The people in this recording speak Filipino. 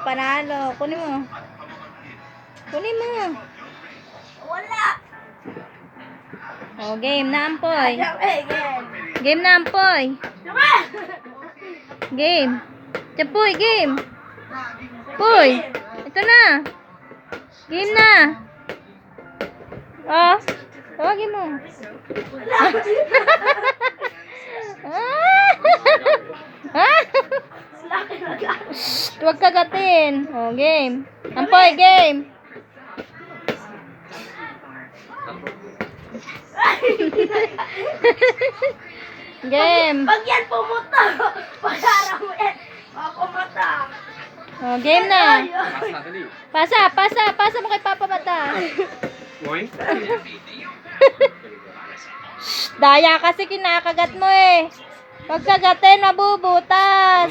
panalo. Kunin mo. Kunin mo. Wala. Oh, game na, Ampoy. Game. Game na, Ampoy. Game. Tiyapoy, game. Poy. Ito na. Game na. Oh. Tawagin mo. Shh, huwag kagatin. Oh, game. Ampoy, game. Game. Pag yan pumunta, pag-ara mo yan, pumunta. Oh, game na. Pasa mo kay Papa Mata. Shh, daya kasi kinakagat mo eh. Pag kagatin, mabubutas.